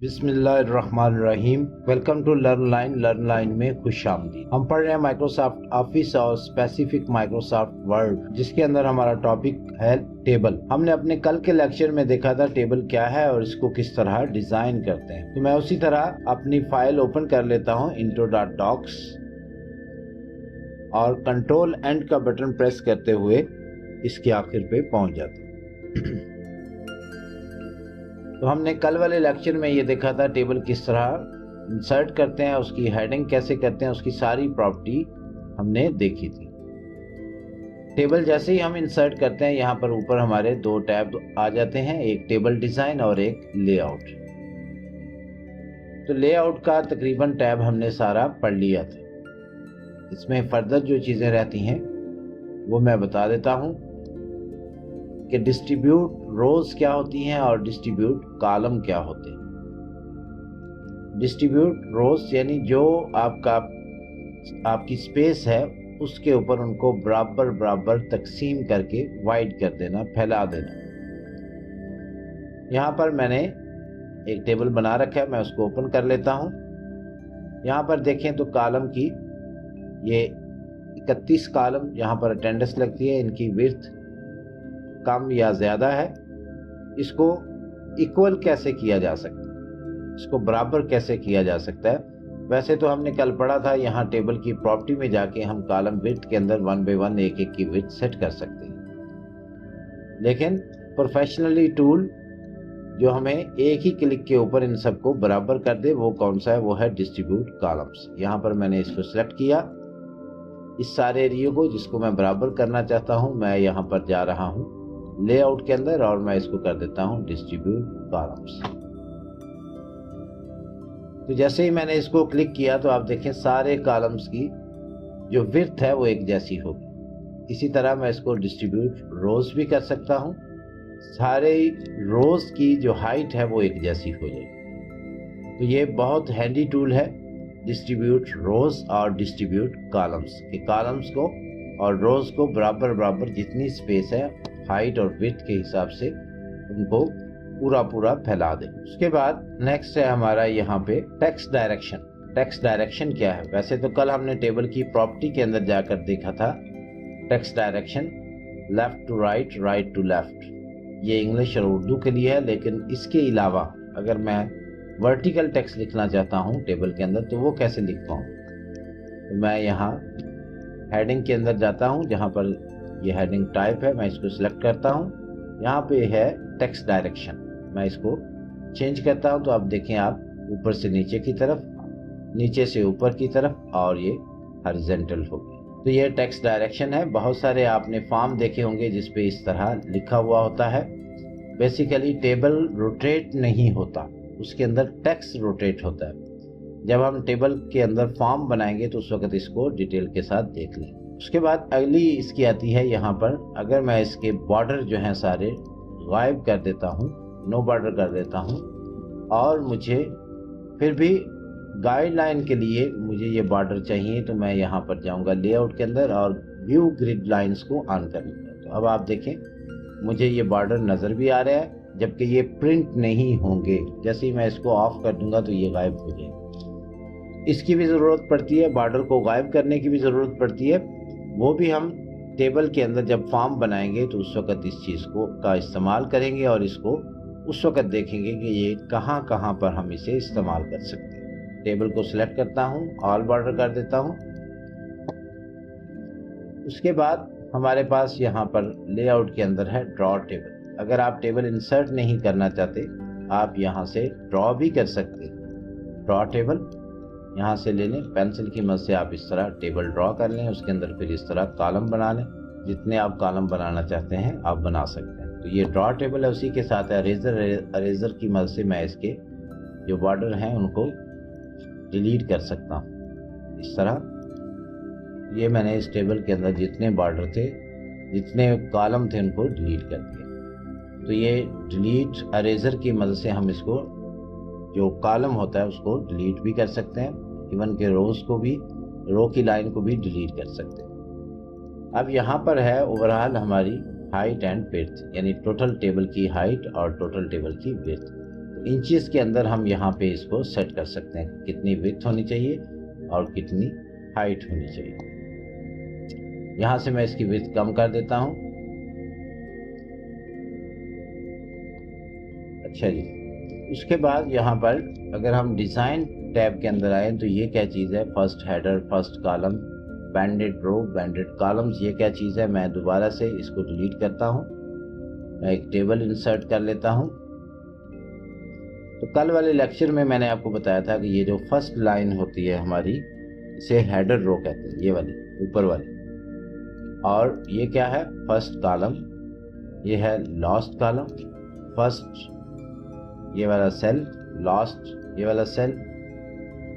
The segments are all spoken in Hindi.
बिस्मिल्लाहिर्रहमानिर्रहीम। वेलकम टू लर्न लाइन में खुश आमदीद। हम पढ़ रहे हैं माइक्रोसॉफ्ट ऑफिस और स्पेसिफिक माइक्रोसॉफ्ट वर्ड, जिसके अंदर हमारा टॉपिक है टेबल। हमने अपने कल के लेक्चर में देखा था टेबल क्या है और इसको किस तरह डिजाइन करते हैं। तो मैं उसी तरह अपनी फाइल ओपन कर लेता हूँ intro.docs और कंट्रोल एंड का बटन प्रेस करते हुए इसके आखिर पे पहुंच जाता हूँ। तो हमने कल वाले लेक्चर में ये देखा था टेबल किस तरह इंसर्ट करते हैं, उसकी हेडिंग कैसे करते हैं, उसकी सारी प्रॉपर्टी हमने देखी थी। टेबल जैसे ही हम इंसर्ट करते हैं, यहाँ पर ऊपर हमारे दो टैब आ जाते हैं, एक टेबल डिजाइन और एक लेआउट। तो लेआउट का तकरीबन टैब हमने सारा पढ़ लिया था। इसमें फर्दर जो चीजें रहती हैं वो मैं बता देता हूँ कि डिस्ट्रीब्यूट रोज क्या होती हैं और डिस्ट्रीब्यूट कॉलम क्या होते हैं। डिस्ट्रीब्यूट रोज यानी जो आपकी स्पेस है उसके ऊपर उनको बराबर बराबर तकसीम करके वाइड कर देना, फैला देना। यहाँ पर मैंने एक टेबल बना रखा है, मैं उसको ओपन कर लेता हूँ। यहाँ पर देखें तो कॉलम की ये 31 कॉलम यहाँ पर अटेंडेंस लगती है। इनकी विड्थ कम या ज्यादा है। इसको इक्वल कैसे किया जा सकता है, इसको बराबर कैसे किया जा सकता है। वैसे तो हमने कल पढ़ा था यहाँ टेबल की प्रॉपर्टी में जाके हम कॉलम विड्थ के अंदर 1 बाय 1 एक एक की विड्थ सेट कर सकते हैं। लेकिन प्रोफेशनली टूल जो हमें एक ही क्लिक के ऊपर इन सबको बराबर कर दे वो कौन सा है, वो है डिस्ट्रीब्यूट कॉलम्स। यहाँ पर मैंने इसको सिलेक्ट किया, इस सारे एरिया को जिसको मैं बराबर करना चाहता हूँ। मैं यहाँ पर जा रहा हूँ लेआउट के अंदर और मैं इसको कर देता हूं डिस्ट्रीब्यूट कॉलम्स। तो जैसे ही मैंने इसको क्लिक किया तो आप देखें सारे कॉलम्स की जो विड्थ है वो एक जैसी होगी। इसी तरह मैं इसको डिस्ट्रीब्यूट रोज भी कर सकता हूं, सारे रोज की जो हाइट है वो एक जैसी हो जाएगी। तो ये बहुत हैंडी टूल है डिस्ट्रीब्यूट रोज और डिस्ट्रीब्यूट कॉलम्स के। कॉलम्स को और रोज को बराबर बराबर जितनी स्पेस है हाइट और विड्थ के हिसाब से उनको पूरा फैला दें। उसके बाद नेक्स्ट है हमारा यहाँ पे टेक्स्ट डायरेक्शन। टेक्स्ट डायरेक्शन क्या है? वैसे तो कल हमने टेबल की प्रॉपर्टी के अंदर जाकर देखा था text direction left to right, right to left. ये इंग्लिश और उर्दू के लिए है, लेकिन इसके अलावा अगर मैं वर्टिकल टेक्स्ट लिखना चाहता हूँ टेबल के अंदर तो वो कैसे लिख पाऊँ। तो मैं यहाँ हेडिंग के अंदर जाता हूँ, जहाँ पर ये हेडिंग टाइप है, मैं इसको सिलेक्ट करता हूँ। यहाँ पे है टेक्स्ट डायरेक्शन, मैं इसको चेंज करता हूँ। तो आप देखें, आप ऊपर से नीचे की तरफ, नीचे से ऊपर की तरफ और ये हॉरिजॉन्टल हो गई। तो ये टेक्स्ट डायरेक्शन है। बहुत सारे आपने फॉर्म देखे होंगे जिसपे इस तरह लिखा हुआ होता है। बेसिकली टेबल रोटेट नहीं होता, उसके अंदर टेक्स्ट रोटेट होता है। जब हम टेबल के अंदर फॉर्म बनाएंगे तो उस वक्त इसको डिटेल के साथ देख लें। उसके बाद अगली इसकी आती है यहाँ पर, अगर मैं इसके बॉर्डर जो हैं सारे गायब कर देता हूँ, नो बॉर्डर कर देता हूँ, और मुझे फिर भी गाइडलाइन के लिए मुझे ये बॉर्डर चाहिए, तो मैं यहाँ पर जाऊँगा लेआउट के अंदर और व्यू ग्रिड लाइंस को ऑन कर लूँगा। तो अब आप देखें मुझे ये बॉर्डर नज़र भी आ रहा है, जबकि ये प्रिंट नहीं होंगे। जैसे ही मैं इसको ऑफ कर दूंगा तो ये गायब हो जाएगा। इसकी भी ज़रूरत पड़ती है, बॉर्डर को गायब करने की भी ज़रूरत पड़ती है। वो भी हम टेबल के अंदर जब फॉर्म बनाएंगे तो उस वक्त इस चीज़ को का इस्तेमाल करेंगे और इसको उस वक्त देखेंगे कि ये कहाँ कहाँ पर हम इसे इस्तेमाल कर सकते हैं। टेबल को सिलेक्ट करता हूँ, ऑल बॉर्डर कर देता हूँ। उसके बाद हमारे पास यहाँ पर लेआउट के अंदर है ड्रॉ टेबल। अगर आप टेबल इंसर्ट नहीं करना चाहते, आप यहाँ से ड्रॉ भी कर सकते हैं। ड्रॉ टेबल यहाँ से ले लें, पेंसिल की मदद से आप इस तरह टेबल ड्रॉ कर लें। उसके अंदर फिर इस तरह कॉलम बना लें, जितने आप कॉलम बनाना चाहते हैं आप बना सकते हैं। तो ये ड्रॉ टेबल है। उसी के साथ अरेजर की मदद से मैं इसके जो बॉर्डर हैं उनको डिलीट कर सकता हूँ। इस तरह ये मैंने इस टेबल के अंदर जितने बॉर्डर थे, जितने कॉलम थे, उनको डिलीट कर दिया। तो ये डिलीट अरेजर की मदद से हम इसको जो कॉलम होता है उसको डिलीट भी कर सकते हैं। इवन के रोज को भी, रो की लाइन को भी डिलीट कर सकते हैं। अब यहाँ पर है ओवरऑल हमारी हाइट एंड विड्थ, यानी टोटल टेबल की हाइट और टोटल टेबल की विड्थ। इंचेस के अंदर हम यहाँ पे इसको सेट कर सकते हैं, कितनी विड्थ होनी चाहिए और कितनी हाइट होनी चाहिए। यहाँ से मैं इसकी विड्थ कम कर देता हूँ। अच्छा जी, उसके बाद यहाँ पर अगर हम डिज़ाइन टैब के अंदर आए तो ये क्या चीज़ है, फर्स्ट हेडर, फर्स्ट कॉलम, बैंडेड रो, बैंडेड कॉलम्स, ये क्या चीज़ है। मैं दोबारा से इसको डिलीट करता हूँ, मैं एक टेबल इंसर्ट कर लेता हूँ। तो कल वाले लेक्चर में मैंने आपको बताया था कि ये जो फर्स्ट लाइन होती है हमारी, इसे हेडर रो कहते हैं, ये वाली ऊपर वाली। और ये क्या है, फर्स्ट कॉलम, ये है लास्ट कॉलम, फर्स्ट ये वाला सेल, लास्ट ये वाला सेल।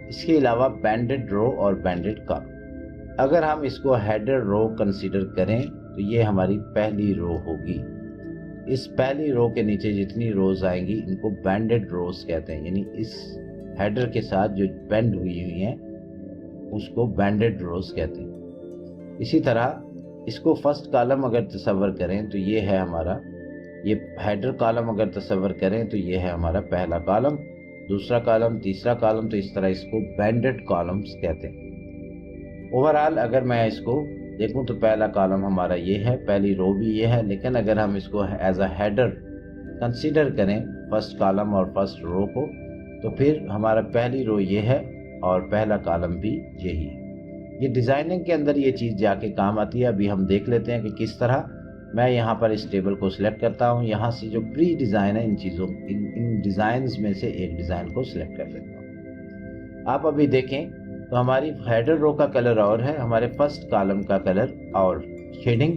इसके अलावा बैंडेड रो और बैंडेड कॉलम। अगर हम इसको हेडर रो कंसीडर करें तो ये हमारी पहली रो होगी। इस पहली रो के नीचे जितनी रोज आएंगी इनको बैंडेड रोज कहते हैं, यानी इस हेडर के साथ जो बेंड हुई हैं उसको बैंडेड रोज कहते हैं। इसी तरह इसको फर्स्ट कॉलम अगर तस्वर करें तो ये है हमारा, ये हेडर कॉलम अगर तस्वर करें तो ये है हमारा पहला कॉलम, दूसरा कॉलम, तीसरा कॉलम। तो इस तरह इसको बैंडेड कॉलम्स कहते हैं। ओवरऑल अगर मैं इसको देखूं तो पहला कॉलम हमारा ये है, पहली रो भी ये है, लेकिन अगर हम इसको एज अ हेडर कंसीडर करें फर्स्ट कॉलम और फर्स्ट रो को, तो फिर हमारा पहली रो ये है और पहला कॉलम भी यही है। ये डिज़ाइनिंग के अंदर ये चीज़ जाके काम आती है। अभी हम देख लेते हैं कि किस तरह। मैं यहाँ पर इस टेबल को सिलेक्ट करता हूँ, यहाँ से जो प्री डिज़ाइन है इन चीज़ों इन डिज़ाइंस में से एक डिज़ाइन को सिलेक्ट कर लेता हूँ। आप अभी देखें तो हमारी हेडर रो का कलर और है, हमारे फर्स्ट कॉलम का कलर और शेडिंग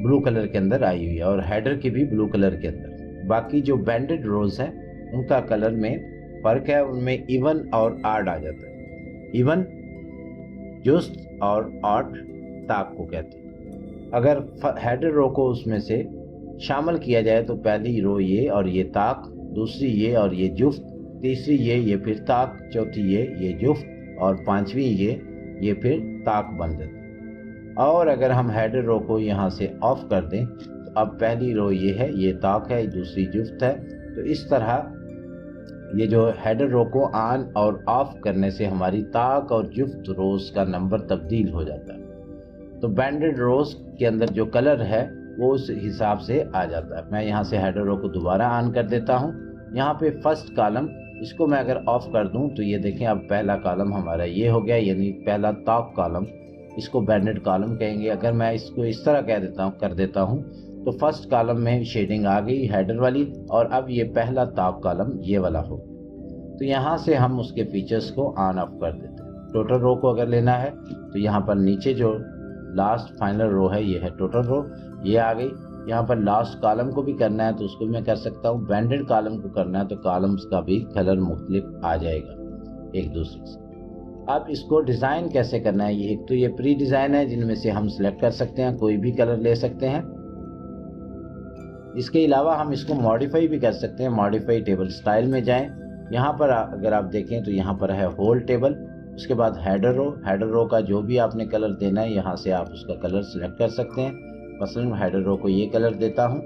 ब्लू कलर के अंदर आई हुई है और हेडर की भी ब्लू कलर के अंदर। बाकी जो बैंडेड रोज हैं उनका कलर में फर्क है, उनमें इवन और आड आ जाता है। इवन जुस्त और ऑड ताक को कहते हैं। अगर हेडर रो को उसमें से शामिल किया जाए तो पहली रो ये और ये ताक, दूसरी ये और ये जुफ्त, तीसरी ये फिर ताक, चौथी ये जुफ्त और पांचवी ये फिर ताक बन जाती है। और अगर हम हेडर रो को यहाँ से ऑफ कर दें तो अब पहली रो ये है, ये ताक है, दूसरी जुफ्त है। तो इस तरह ये जो हेडर रो को ऑन और ऑफ करने से हमारी ताक और जुफ्त रोज का नंबर तब्दील हो जाता है। तो बैंडेड रोज के अंदर जो कलर है वो उस हिसाब से आ जाता है। मैं यहाँ से हेडर रो को दोबारा ऑन कर देता हूँ। यहाँ पे फर्स्ट कॉलम, इसको मैं अगर ऑफ कर दूं तो ये देखें अब पहला कॉलम हमारा ये हो गया, यानी पहला ताक कॉलम, इसको बैंडेड कॉलम कहेंगे। अगर मैं इसको इस तरह कर देता हूं तो फर्स्ट कॉलम में शेडिंग आ गई हेडर वाली और अब ये पहला ताक कॉलम ये वाला हो। तो यहाँ से हम उसके फीचर्स को ऑन ऑफ कर देते हैं। टोटल रो को अगर लेना है तो यहाँ पर नीचे जो लास्ट फाइनल रो है ये है टोटल रो, ये आ गई। यहाँ पर लास्ट कॉलम को भी करना है तो उसको मैं कर सकता हूँ। बैंडेड कॉलम को करना है तो कॉलम्स का भी कलर मुख्तलिफ आ जाएगा एक दूसरे से। अब इसको डिज़ाइन कैसे करना है, ये एक तो ये प्री डिज़ाइन है जिनमें से हम सिलेक्ट कर सकते हैं, कोई भी कलर ले सकते हैं। इसके अलावा हम इसको मॉडिफाई भी कर सकते हैं। मॉडिफाई टेबल स्टाइल में जाएं, यहाँ पर अगर आप देखें तो यहाँ पर है होल टेबल, उसके बाद हेडर रो। हेडर रो का जो भी आपने कलर देना है यहाँ से आप उसका कलर सिलेक्ट कर सकते हैं। मसलन हेडर रो को ये कलर देता हूँ,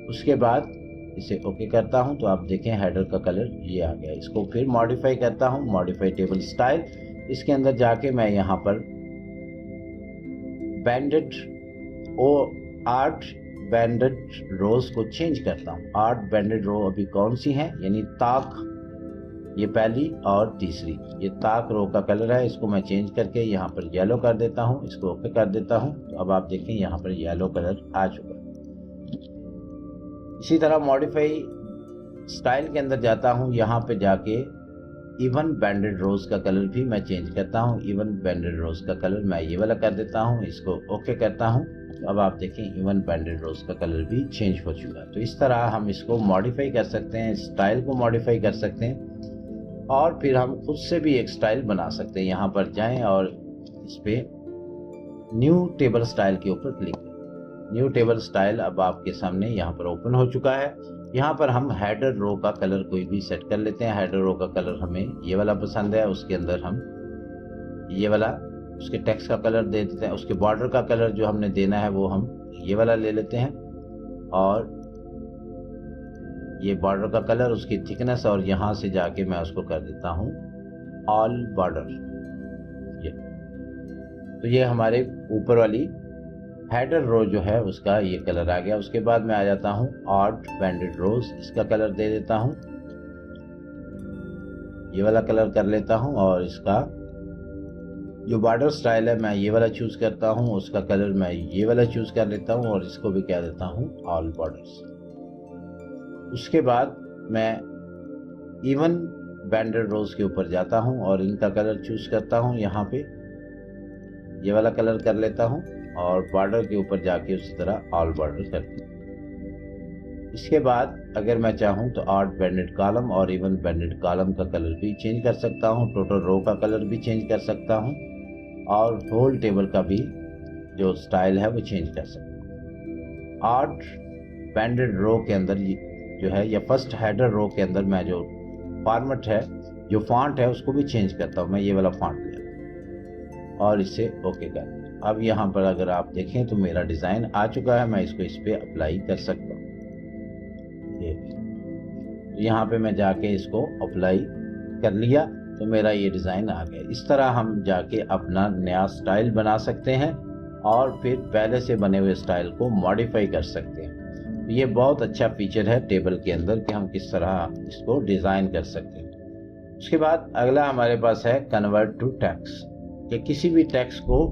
उसके बाद इसे ओके करता हूँ तो आप देखें हेडर का कलर ये आ गया। इसको फिर मॉडिफाई करता हूँ, मॉडिफाई टेबल स्टाइल, इसके अंदर जाके मैं यहाँ पर बैंडेड 8 बैंडेड रोज को चेंज करता हूँ। 8 बैंडेड रो अभी कौन सी हैं, यानी ताक, ये पहली और तीसरी, ये ताक रो का कलर है। इसको मैं चेंज करके यहाँ पर येलो कर देता हूँ, इसको ओके कर देता हूँ तो अब आप देखें यहाँ पर येलो कलर आ चुका है। इसी तरह मॉडिफाई स्टाइल के अंदर जाता हूँ, यहाँ पे जाके इवन बैंडेड रोज का कलर भी मैं चेंज करता हूँ। इवन बैंडेड रोज का कलर मैं ये वाला कर देता हूँ, इसको ओके करता हूँ तो अब आप देखें इवन बैंडेड रोज का कलर भी चेंज हो चुका है। तो इस तरह हम इसको मॉडिफाई कर सकते हैं, स्टाइल को मॉडिफाई कर सकते हैं और फिर हम खुद से भी एक स्टाइल बना सकते हैं। यहाँ पर जाएं और इस पे न्यू टेबल स्टाइल के ऊपर क्लिक करें। न्यू टेबल स्टाइल अब आपके सामने यहाँ पर ओपन हो चुका है। यहाँ पर हम हेडर रो का कलर कोई भी सेट कर लेते हैं। हेडर रो का कलर हमें ये वाला पसंद है, उसके अंदर हम ये वाला उसके टेक्स्ट का कलर दे देते हैं। उसके बॉर्डर का कलर जो हमने देना है वो हम ये वाला ले लेते हैं और ये बॉर्डर का कलर, उसकी थिकनेस, और यहाँ से जाके मैं उसको कर देता हूँ ऑल बॉर्डर। ये तो ये हमारे ऊपर वाली हेडर रो जो है उसका ये कलर आ गया। उसके बाद मैं आ जाता हूँ ऑड बैंडेड रोज, इसका कलर दे देता हूँ, ये वाला कलर कर लेता हूँ, और इसका जो बॉर्डर स्टाइल है मैं ये वाला चूज करता हूँ, उसका कलर मैं ये वाला चूज कर लेता हूँ, और इसको भी कह देता हूँ ऑल बॉर्डर्स। उसके बाद मैं इवन बैंडेड रोज के ऊपर जाता हूँ और इनका कलर चूज करता हूँ, यहाँ पे ये वाला कलर कर लेता हूँ, और बॉर्डर के ऊपर जाके उसी तरह ऑल बॉर्डर कर देता हूँ। इसके बाद अगर मैं चाहूँ तो ऑड बैंडेड कॉलम और इवन बैंडेड कॉलम का कलर भी चेंज कर सकता हूँ, टोटल रो का कलर भी चेंज कर सकता हूँ, और होल टेबल का भी जो स्टाइल है वो चेंज कर सकता हूँ। ऑड बैंडेड रो के अंदर जो है, या फर्स्ट हेडर रो के अंदर मैं जो फॉर्मेट है, जो फॉन्ट है, उसको भी चेंज करता हूँ। मैं ये वाला फॉन्ट लिया और इसे ओके कर दिया। अब यहाँ पर अगर आप देखें तो मेरा डिज़ाइन आ चुका है, मैं इसको इस पर अप्लाई कर सकता हूँ। ये यहाँ पे मैं जाके इसको अप्लाई कर लिया तो मेरा ये डिज़ाइन आ गया। इस तरह हम जाके अपना नया स्टाइल बना सकते हैं और फिर पहले से बने हुए स्टाइल को मॉडिफाई कर सकते हैं। ये बहुत अच्छा फीचर है टेबल के अंदर कि हम किस तरह इसको डिज़ाइन कर सकते हैं। उसके बाद अगला हमारे पास है कन्वर्ट टू टेक्स्ट, कि किसी भी टेक्स्ट को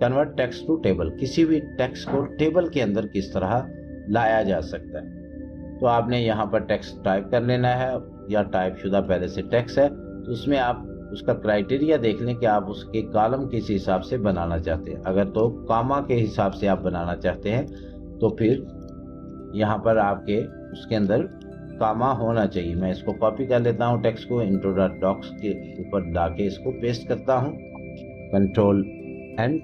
कन्वर्ट टेक्स्ट टू टेबल, किसी भी टेक्स्ट को टेबल के अंदर किस तरह लाया जा सकता है। तो आपने यहाँ पर टेक्स्ट टाइप कर लेना है, या टाइप शुदा पहले से टेक्स्ट है तो उसमें आप उसका क्राइटेरिया देख लें कि आप उसके कॉलम किस हिसाब से बनाना चाहते हैं। अगर तो कामा के हिसाब से आप बनाना चाहते हैं तो फिर यहाँ पर आपके उसके अंदर कामा होना चाहिए। मैं इसको कॉपी कर लेता हूँ, टेक्स्ट को इंटू द डॉक्स के ऊपर लाके इसको पेस्ट करता हूँ, कंट्रोल एंड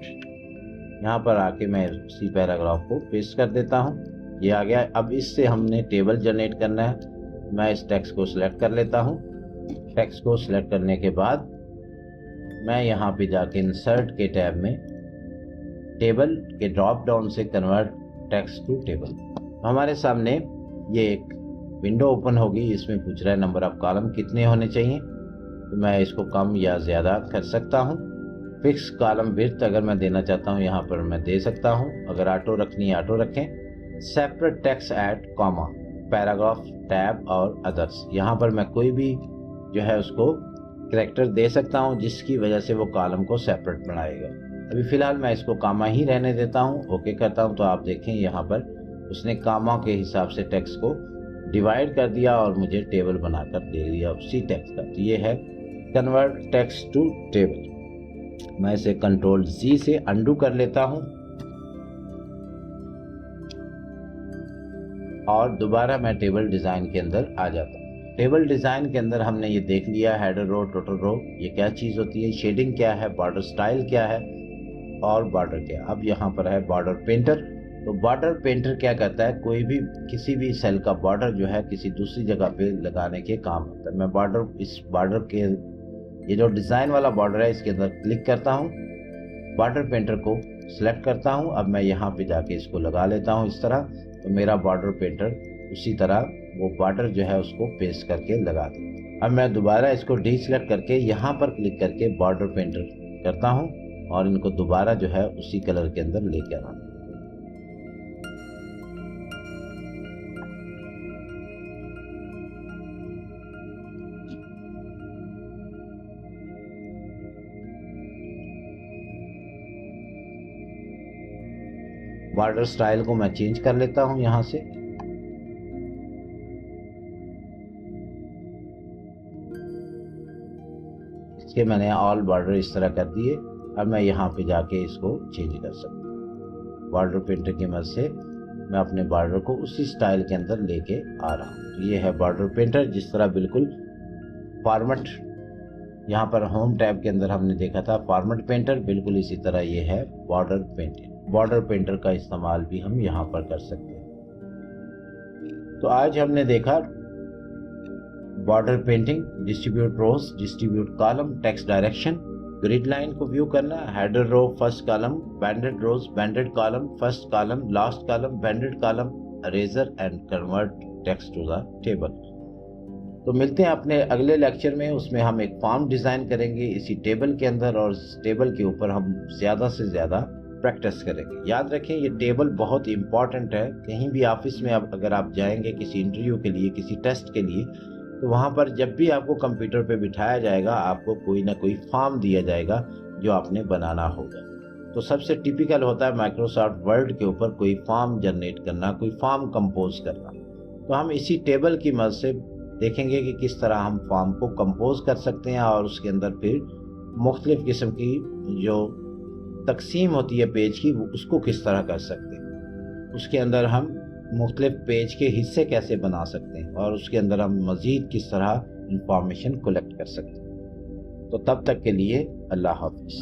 यहाँ पर आके मैं उसी पैराग्राफ को पेस्ट कर देता हूँ। ये आ गया। अब इससे हमने टेबल जनरेट करना है। मैं इस टेक्स्ट को सिलेक्ट कर लेता हूँ। टेक्स्ट को सिलेक्ट करने के बाद मैं यहाँ पे जाके इंसर्ट के टैब में टेबल के ड्रॉप डाउन से कन्वर्ट टेक्स्ट टू टेबल, हमारे सामने ये एक विंडो ओपन होगी। इसमें पूछ रहा है नंबर ऑफ कॉलम कितने होने चाहिए, तो मैं इसको कम या ज़्यादा कर सकता हूँ। फिक्स कॉलम विड्थ अगर मैं देना चाहता हूँ यहाँ पर मैं दे सकता हूँ, अगर ऑटो रखनी है ऑटो रखें। Separate text add comma, paragraph, tab और अदर्स, यहाँ पर मैं कोई भी जो है उसको करैक्टर दे सकता हूँ जिसकी वजह से वो कॉलम को सेपरेट बनाएगा। अभी फ़िलहाल मैं इसको कामा ही रहने देता हूँ, ओके करता हूँ। तो आप देखें यहाँ पर उसने कामा के हिसाब से टेक्स्ट को डिवाइड कर दिया और मुझे टेबल बनाकर दे दिया उसी टेक्स्ट का। तो ये है कन्वर्ट टेक्स्ट टू टेबल। मैं इसे कंट्रोल Z से अंडू कर लेता हूँ और दोबारा मैं टेबल डिज़ाइन के अंदर आ जाता हूँ। टेबल डिज़ाइन के अंदर हमने ये देख लिया हेडर रो, टोटल रो, ये क्या चीज़ होती है, शेडिंग क्या है, बॉर्डर स्टाइल क्या है और बॉर्डर क्या। अब यहाँ पर है बॉर्डर पेंटर। तो बॉर्डर पेंटर क्या करता है, कोई भी किसी भी सेल का बॉर्डर जो है किसी दूसरी जगह पे लगाने के काम होता है। मैं बॉर्डर, इस बॉर्डर के ये जो डिज़ाइन वाला बॉर्डर है इसके अंदर क्लिक करता हूँ, बॉर्डर पेंटर को सिलेक्ट करता हूँ। अब मैं यहाँ पे जाके इसको लगा लेता हूँ इस तरह, तो मेरा बॉर्डर पेंटर उसी तरह वो बॉर्डर जो है उसको पेस्ट करके लगा दे। अब मैं दोबारा इसको डीसिलेक्ट करके यहाँ पर क्लिक करके बॉर्डर पेंटर करता हूँ और इनको दोबारा जो है उसी कलर के अंदर लेके आना। बॉर्डर स्टाइल को मैं चेंज कर लेता हूं यहाँ से। इसके मैंने ऑल बॉर्डर इस तरह कर दिए। अब मैं यहाँ पे जाके इसको चेंज कर सकता हूँ। बॉर्डर पेंटर की मदद से मैं अपने बॉर्डर को उसी स्टाइल के अंदर लेके आ रहा हूँ। तो ये है बॉर्डर पेंटर, जिस तरह बिल्कुल फॉर्मेट यहाँ पर होम टैब के अंदर हमने देखा था फॉर्मेट पेंटर, बिल्कुल इसी तरह ये है बॉर्डर पेंटर। बॉर्डर पेंटर का इस्तेमाल भी हम यहाँ पर कर सकते हैं। तो आज हमने देखा border painting, distribute rows, distribute column, text direction, grid line को व्यू करना, header row, first column, banded rows, banded column, first column, last column, banded column, eraser and convert text to the table. तो मिलते हैं अपने अगले लेक्चर में, उसमें हम एक फॉर्म डिज़ाइन करेंगे इसी टेबल के अंदर, और इस टेबल के ऊपर हम ज़्यादा से ज़्यादा प्रैक्टिस करेंगे। याद रखें ये टेबल बहुत इंपॉर्टेंट है। कहीं भी ऑफिस में अब अगर आप जाएंगे किसी इंटरव्यू के लिए, किसी टेस्ट के लिए, तो वहाँ पर जब भी आपको कंप्यूटर पे बिठाया जाएगा, आपको कोई ना कोई फॉर्म दिया जाएगा जो आपने बनाना होगा। तो सबसे टिपिकल होता है माइक्रोसॉफ्ट वर्ड के ऊपर कोई फॉर्म जनरेट करना, कोई फॉर्म कंपोज करना। तो हम इसी टेबल की मदद से देखेंगे कि किस तरह हम फॉर्म को कंपोज कर सकते हैं, और उसके अंदर फिर मुख्तलिफ़ किस्म की जो तकसीम होती है पेज की, उसको किस तरह कर सकते हैं। उसके अंदर हम मुख्तलिफ पेज के हिस्से कैसे बना सकते हैं, और उसके अंदर हम मज़ीद किस तरह इंफॉर्मेशन कलेक्ट कर सकते हैं। तो तब तक के लिए अल्लाह हाफ़िज़।